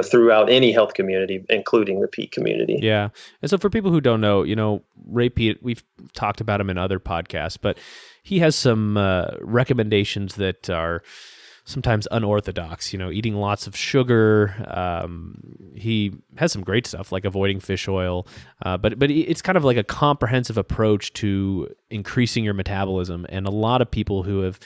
throughout any health community, including the peat community. Yeah. And so for people who don't know, Ray Peat, we've talked about him in other podcasts, but he has some recommendations that are sometimes unorthodox, eating lots of sugar. He has some great stuff like avoiding fish oil, but it's kind of like a comprehensive approach to increasing your metabolism. And a lot of people who have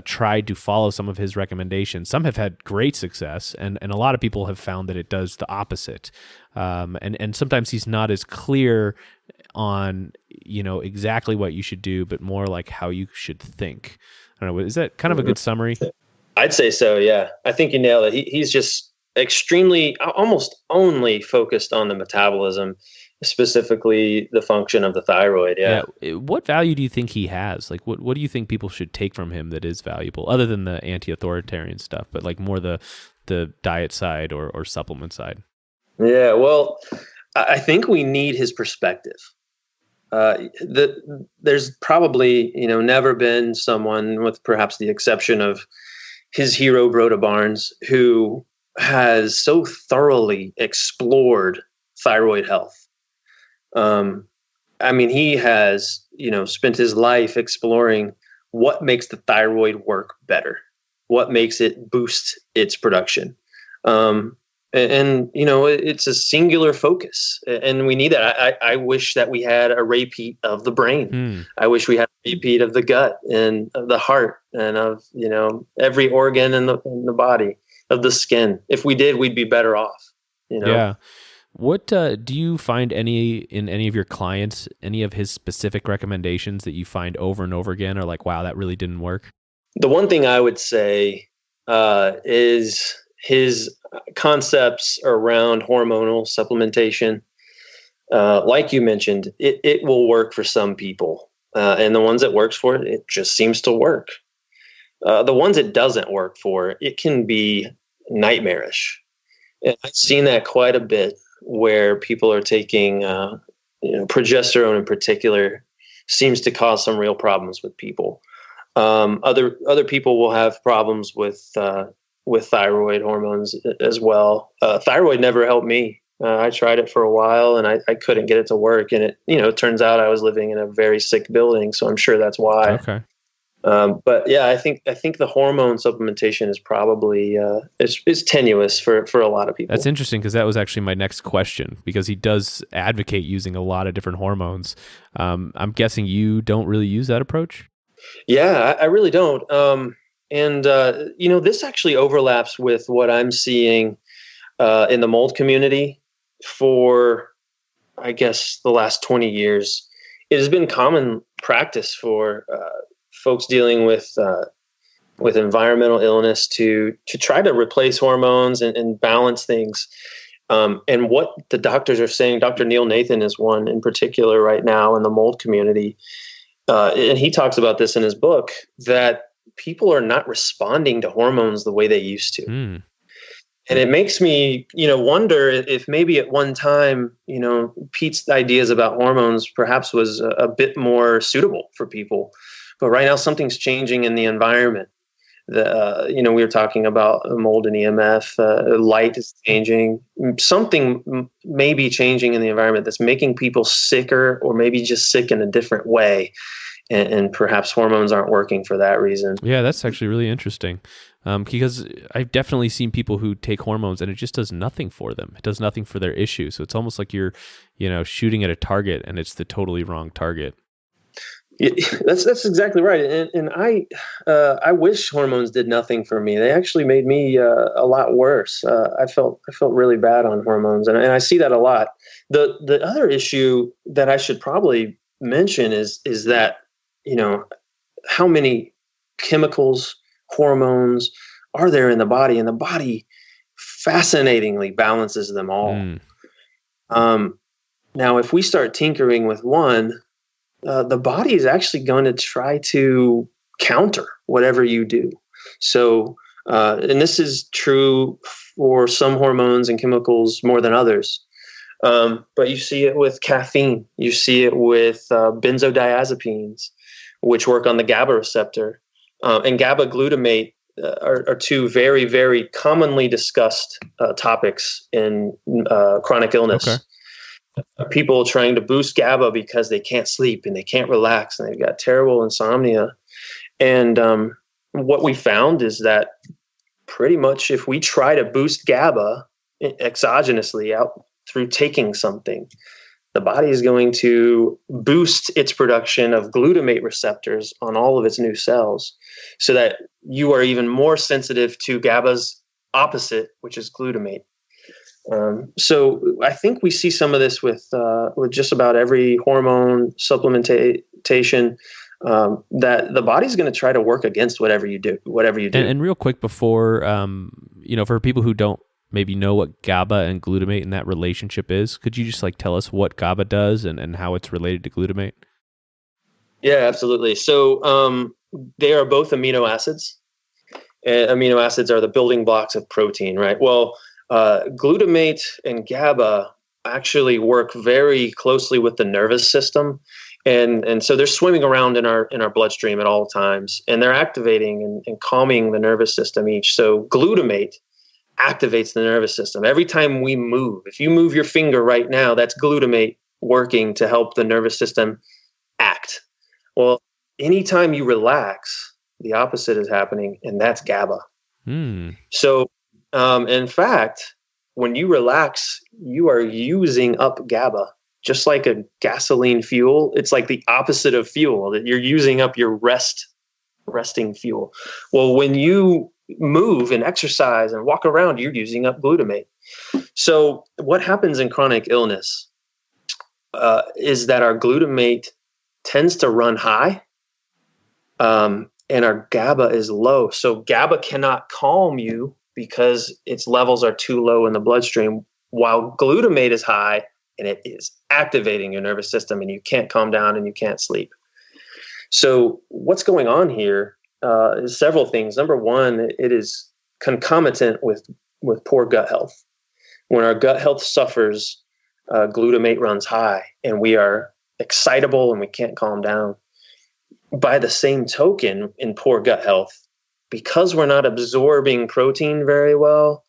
tried to follow some of his recommendations, some have had great success, and a lot of people have found that it does the opposite. And sometimes he's not as clear on, exactly what you should do, but more like how you should think. I don't know. Is that kind of a good summary? I'd say so. Yeah. I think you nailed it. He's just extremely, almost only focused on the metabolism, specifically the function of the thyroid. Yeah. What value do you think he has? Like, what do you think people should take from him that is valuable, other than the anti-authoritarian stuff, but like more the diet side or supplement side? Yeah. Well, I think we need his perspective. There's probably, never been someone, with perhaps the exception of his hero, Broda Barnes, who has so thoroughly explored thyroid health. He has, spent his life exploring what makes the thyroid work better, what makes it boost its production. It's a singular focus, and we need that. I wish that we had a Ray Peat of the brain. I wish we had a Ray Peat of the gut and of the heart and of, every organ in the body, of the skin. If we did, we'd be better off. Yeah. What do you find in any of your clients, any of his specific recommendations that you find over and over again are like, wow, that really didn't work? The one thing I would say is his concepts around hormonal supplementation. Like you mentioned, it will work for some people. And the ones it works for, it just seems to work. The ones it doesn't work for, it can be nightmarish. And I've seen that quite a bit, where people are taking, progesterone in particular seems to cause some real problems with people. Other people will have problems with thyroid hormones as well. Thyroid never helped me. I tried it for a while and I couldn't get it to work. And it turns out I was living in a very sick building. So I'm sure that's why. Okay. But yeah, I think the hormone supplementation is probably is tenuous for a lot of people. That's interesting, because that was actually my next question, because he does advocate using a lot of different hormones. I'm guessing you don't really use that approach? Yeah, I really don't. This actually overlaps with what I'm seeing in the mold community for, I guess, the last 20 years. It has been common practice for folks dealing with environmental illness to try to replace hormones and balance things. And what the doctors are saying, Dr. Neil Nathan is one in particular right now in the mold community. And he talks about this in his book, that people are not responding to hormones the way they used to. And it makes me, wonder if maybe at one time, Pete's ideas about hormones perhaps was a bit more suitable for people. But right now, something's changing in the environment. We were talking about mold and EMF. Light is changing. Something may be changing in the environment that's making people sicker, or maybe just sick in a different way. And perhaps hormones aren't working for that reason. Yeah, that's actually really interesting. Because I've definitely seen people who take hormones and it just does nothing for them. It does nothing for their issue. So it's almost like you're, shooting at a target and it's the totally wrong target. Yeah, that's exactly right. And I wish hormones did nothing for me. They actually made me a lot worse. I felt really bad on hormones, and I see that a lot. The other issue that I should probably mention is that, you know, how many chemicals, hormones are there in the body, and the body fascinatingly balances them all. Mm, Um, Now, if we start tinkering with one, the body is actually going to try to counter whatever you do. So, and this is true for some hormones and chemicals more than others. But you see it with caffeine. You see it with benzodiazepines, which work on the GABA receptor. And GABA glutamate are two very, very commonly discussed topics in chronic illness. okay. People trying to boost GABA because they can't sleep and they can't relax and they've got terrible insomnia. And what we found is that pretty much if we try to boost GABA exogenously out through taking something, the body is going to boost its production of glutamate receptors on all of its new cells so that you are even more sensitive to GABA's opposite, which is glutamate. So I think we see some of this with just about every hormone supplementation, that the body's going to try to work against whatever you do. And real quick before, for people who don't maybe know what GABA and glutamate and that relationship is, could you just like tell us what GABA does and how it's related to glutamate? Yeah, absolutely. So they are both amino acids. And amino acids are the building blocks of protein, right? Well, glutamate and GABA actually work very closely with the nervous system. And so they're swimming around in our bloodstream at all times, and they're activating and calming the nervous system each. So glutamate activates the nervous system. Every time we move, if you move your finger right now, that's glutamate working to help the nervous system act. Well, anytime you relax, the opposite is happening, and that's GABA. So, in fact, when you relax, you are using up GABA, just like a gasoline fuel. It's like the opposite of fuel, that you're using up your resting fuel. Well, when you move and exercise and walk around, you're using up glutamate. So what happens in chronic illness is that our glutamate tends to run high, and our GABA is low. So GABA cannot calm you because its levels are too low in the bloodstream, while glutamate is high and it is activating your nervous system, and you can't calm down and you can't sleep. So what's going on here is several things. Number one, it is concomitant with poor gut health. When our gut health suffers, glutamate runs high and we are excitable and we can't calm down. By the same token, in poor gut health, because we're not absorbing protein very well,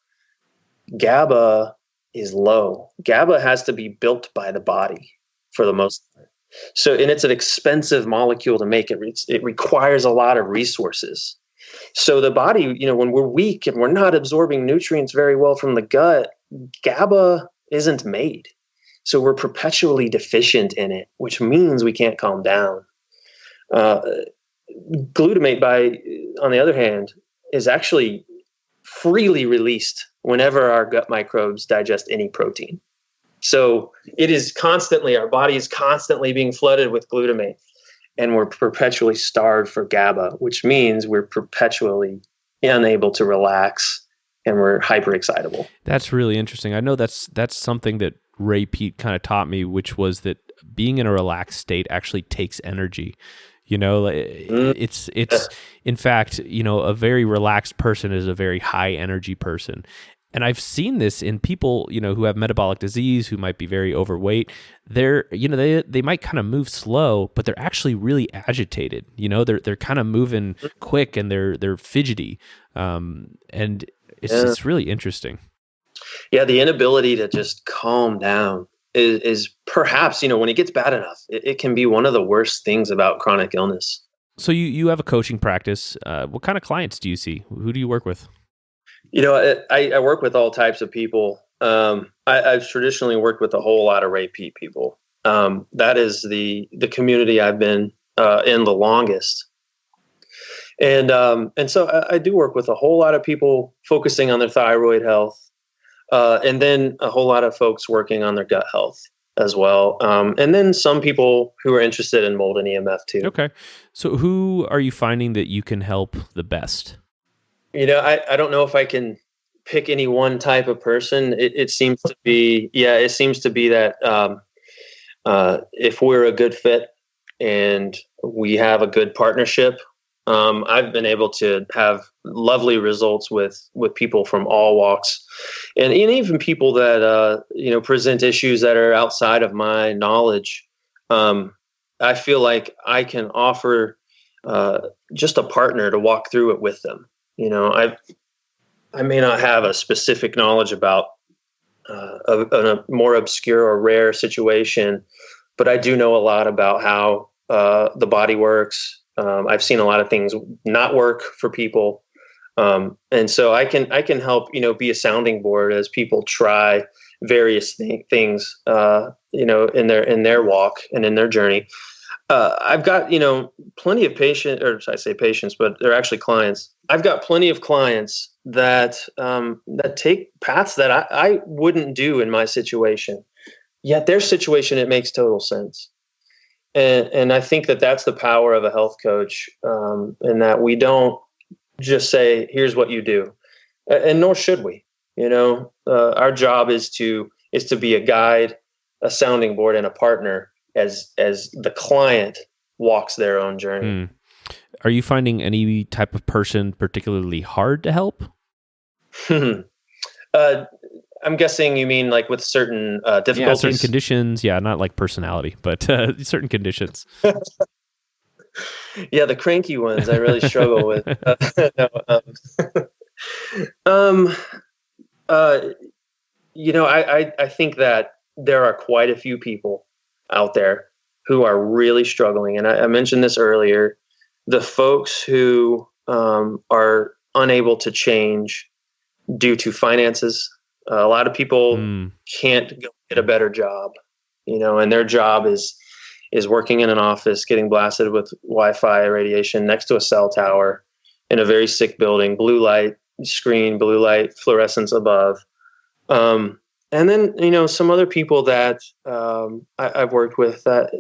GABA is low. GABA has to be built by the body for the most part. So, and it's an expensive molecule to make. It requires a lot of resources. So the body, when we're weak and we're not absorbing nutrients very well from the gut, GABA isn't made. So we're perpetually deficient in it, which means we can't calm down. Glutamate, on the other hand, is actually freely released whenever our gut microbes digest any protein. So it is constantly, our body is constantly being flooded with glutamate, and we're perpetually starved for GABA, which means we're perpetually unable to relax and we're hyper excitable. That's really interesting. I know that's something that Ray Peat kind of taught me, which was that being in a relaxed state actually takes energy. It's in fact, a very relaxed person is a very high energy person. And I've seen this in people, who have metabolic disease, who might be very overweight. They might kind of move slow, but they're actually really agitated. They're kind of moving quick and they're fidgety. And it's really interesting. Yeah, the inability to just calm down is perhaps, when it gets bad enough, it can be one of the worst things about chronic illness. So you have a coaching practice. What kind of clients do you see? Who do you work with? I work with all types of people. I've traditionally worked with a whole lot of Ray Peat people. That is the community I've been in the longest. And so I do work with a whole lot of people focusing on their thyroid health, and then a whole lot of folks working on their gut health. as well. And then some people who are interested in mold and EMF too. Okay. So who are you finding that you can help the best? I don't know if I can pick any one type of person. It seems to be, it seems to be that if we're a good fit and we have a good partnership, I've been able to have lovely results with people from all walks, and even people that present issues that are outside of my knowledge. I feel like I can offer just a partner to walk through it with them. I may not have a specific knowledge about a more obscure or rare situation, but I do know a lot about how the body works. I've seen a lot of things not work for people, and so I can help be a sounding board as people try various things in their walk and in their journey. I've got plenty of patients, or I say patients, but they're actually clients. I've got plenty of clients that take paths that I wouldn't do in my situation. Yet their situation, it makes total sense. And I think that that's the power of a health coach, in that we don't just say, here's what you do, and nor should we. Our job is to be a guide, a sounding board, and a partner as the client walks their own journey. Are you finding any type of person particularly hard to help? I'm guessing you mean like with certain difficulties? Yeah, certain conditions. Yeah, not like personality, but certain conditions. Yeah, the cranky ones I really struggle with. I think that there are quite a few people out there who are really struggling. And I mentioned this earlier, the folks who are unable to change due to finances. A lot of people can't go get a better job, and their job is working in an office, getting blasted with Wi-Fi radiation next to a cell tower in a very sick building, blue light screen, blue light fluorescence above. And then, some other people that I've worked with that,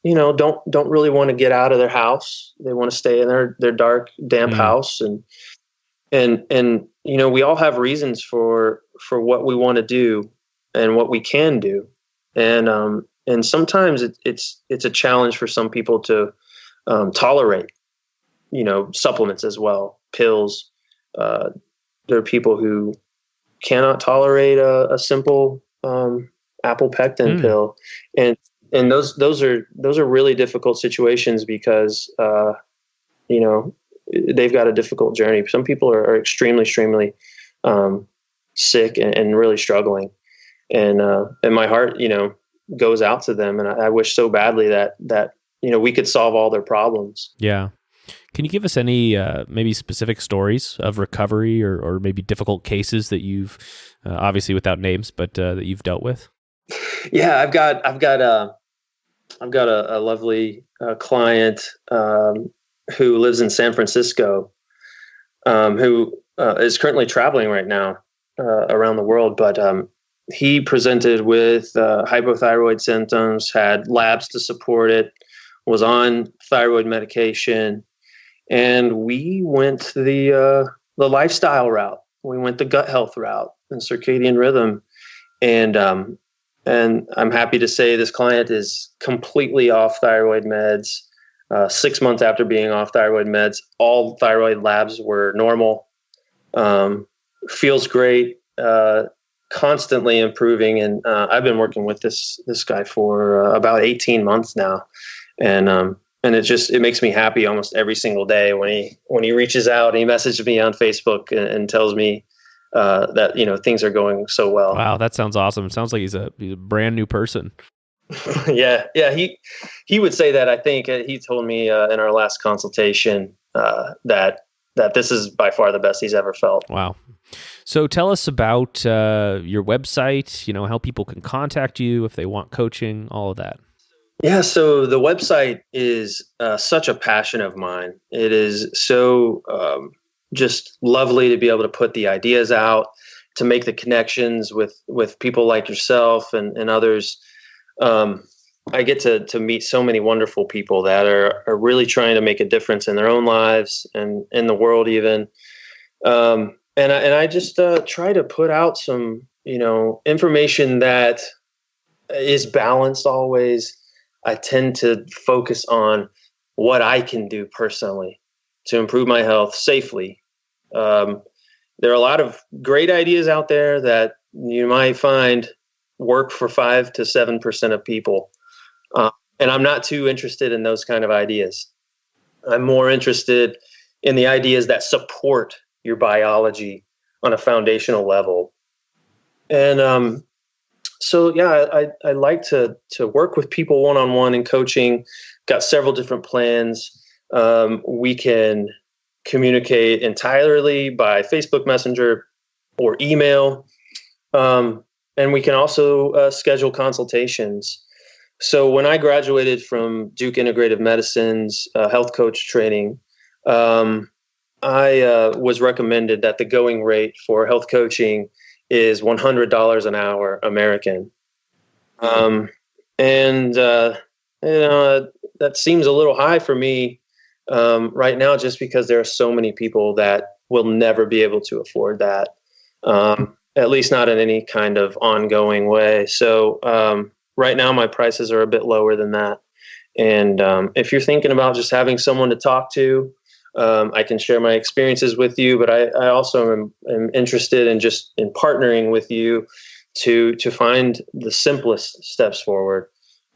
don't really want to get out of their house. They want to stay in their dark, damp house. And we all have reasons for what we want to do and what we can do. And sometimes it's a challenge for some people to tolerate, supplements as well, pills. There are people who cannot tolerate a simple apple pectin pill, and those are really difficult situations because they've got a difficult journey. Some people are extremely sick and really struggling, and my heart goes out to them, and I wish so badly that we could solve all their problems. Yeah. Can you give us any maybe specific stories of recovery or maybe difficult cases that you've obviously without names, but that you've dealt with? Yeah, I've got a lovely client who lives in San Francisco, who is currently traveling right now around the world, but he presented with hypothyroid symptoms, had labs to support it, was on thyroid medication. And we went the lifestyle route. We went the gut health route and circadian rhythm. And I'm happy to say this client is completely off thyroid meds. 6 months after being off thyroid meds, all thyroid labs were normal. Feels great, constantly improving. And I've been working with this guy for about 18 months now. And it makes me happy almost every single day when he reaches out and he messages me on Facebook and tells me that things are going so well. Wow, that sounds awesome. It sounds like he's a brand new person. Yeah. He would say that. I think he told me in our last consultation that this is by far the best he's ever felt. Wow. So tell us about your website. How people can contact you if they want coaching, all of that. Yeah, so the website is such a passion of mine. It is so just lovely to be able to put the ideas out, to make the connections with people like yourself and others I get to meet so many wonderful people that are really trying to make a difference in their own lives and in the world even. And I just try to put out some, information that is balanced always. I tend to focus on what I can do personally to improve my health safely. There are a lot of great ideas out there that you might find work for 5 to 7% of people. And I'm not too interested in those kind of ideas. I'm more interested in the ideas that support your biology on a foundational level. And so, yeah, I like to work with people one-on-one in coaching. Got several different plans. We can communicate entirely by Facebook Messenger or email. And we can also schedule consultations. So when I graduated from Duke Integrative Medicine's health coach training, I was recommended that the going rate for health coaching is $100 an hour American. And that seems a little high for me right now, just because there are so many people that will never be able to afford that, at least not in any kind of ongoing way. So right now, my prices are a bit lower than that. And if you're thinking about just having someone to talk to, I can share my experiences with you, but I also am interested in partnering with you to find the simplest steps forward,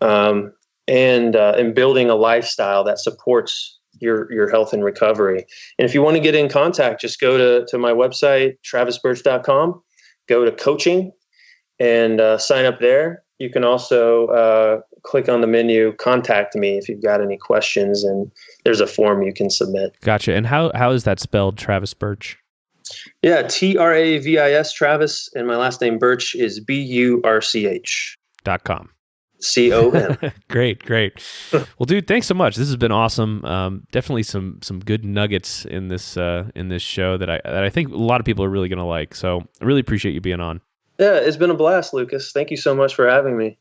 and in building a lifestyle that supports your health and recovery. And if you want to get in contact, just go to my website, travisburch.com, go to coaching, and sign up there. You can also click on the menu, contact me if you've got any questions, and there's a form you can submit. Gotcha. And how is that spelled, Travis Burch? Yeah, Travis, Travis, and my last name Burch is BURCH.com. COM. Great. Well, dude, thanks so much. This has been awesome. Definitely some good nuggets in this show that I think a lot of people are really going to like. So I really appreciate you being on. Yeah, it's been a blast, Lucas. Thank you so much for having me.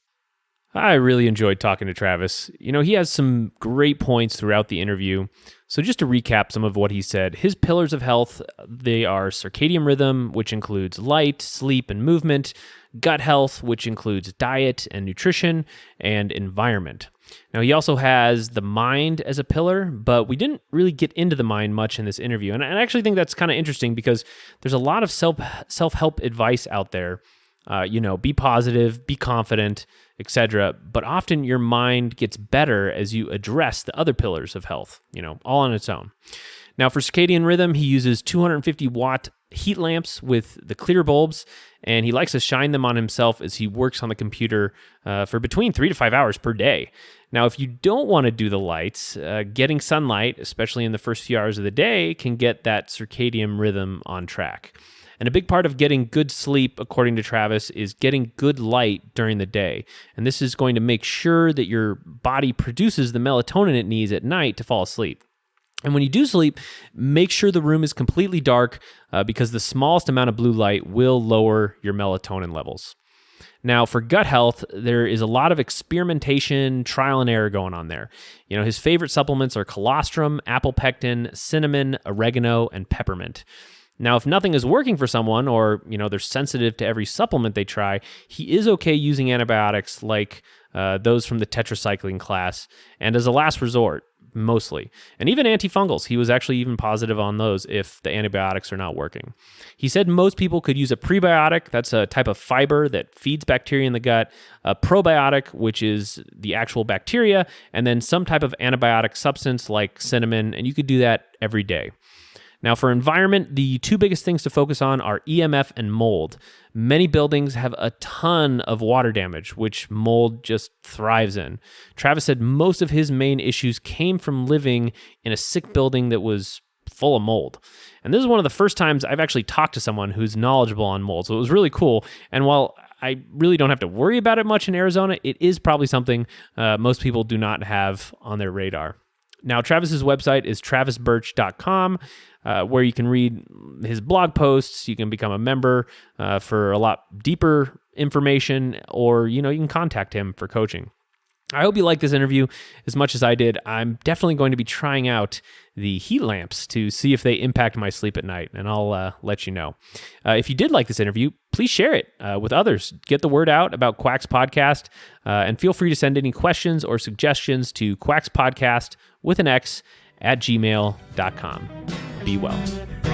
I really enjoyed talking to Travis. He has some great points throughout the interview. So just to recap some of what he said, his pillars of health, they are circadian rhythm, which includes light, sleep, and movement, gut health, which includes diet and nutrition, and environment. Now, he also has the mind as a pillar, but we didn't really get into the mind much in this interview. And I actually think that's kind of interesting because there's a lot of self-help advice out there. Be positive, be confident, etc. But often your mind gets better as you address the other pillars of health, all on its own. Now, for circadian rhythm, he uses 250-watt heat lamps with the clear bulbs, and he likes to shine them on himself as he works on the computer for between 3 to 5 hours per day. Now, if you don't want to do the lights, getting sunlight, especially in the first few hours of the day, can get that circadian rhythm on track. And a big part of getting good sleep, according to Travis, is getting good light during the day. And this is going to make sure that your body produces the melatonin it needs at night to fall asleep. And when you do sleep, make sure the room is completely dark because the smallest amount of blue light will lower your melatonin levels. Now, for gut health, there is a lot of experimentation, trial and error going on there. His favorite supplements are colostrum, apple pectin, cinnamon, oregano, and peppermint. Now, if nothing is working for someone or, they're sensitive to every supplement they try, he is okay using antibiotics like those from the tetracycline class and as a last resort, mostly. And even antifungals, he was actually even positive on those if the antibiotics are not working. He said most people could use a prebiotic, that's a type of fiber that feeds bacteria in the gut, a probiotic, which is the actual bacteria, and then some type of antibiotic substance like cinnamon, and you could do that every day. Now, for environment, the two biggest things to focus on are EMF and mold. Many buildings have a ton of water damage, which mold just thrives in. Travis said most of his main issues came from living in a sick building that was full of mold. And this is one of the first times I've actually talked to someone who's knowledgeable on mold, so it was really cool. And while I really don't have to worry about it much in Arizona, it is probably something most people do not have on their radar. Now, Travis's website is travisburch.com, where you can read his blog posts. You can become a member for a lot deeper information, or, you can contact him for coaching. I hope you like this interview as much as I did. I'm definitely going to be trying out the heat lamps to see if they impact my sleep at night, and I'll let you know. If you did like this interview, please share it with others. Get the word out about Quax Podcast, and feel free to send any questions or suggestions to quaxpodcast with an X @gmail.com. Be well.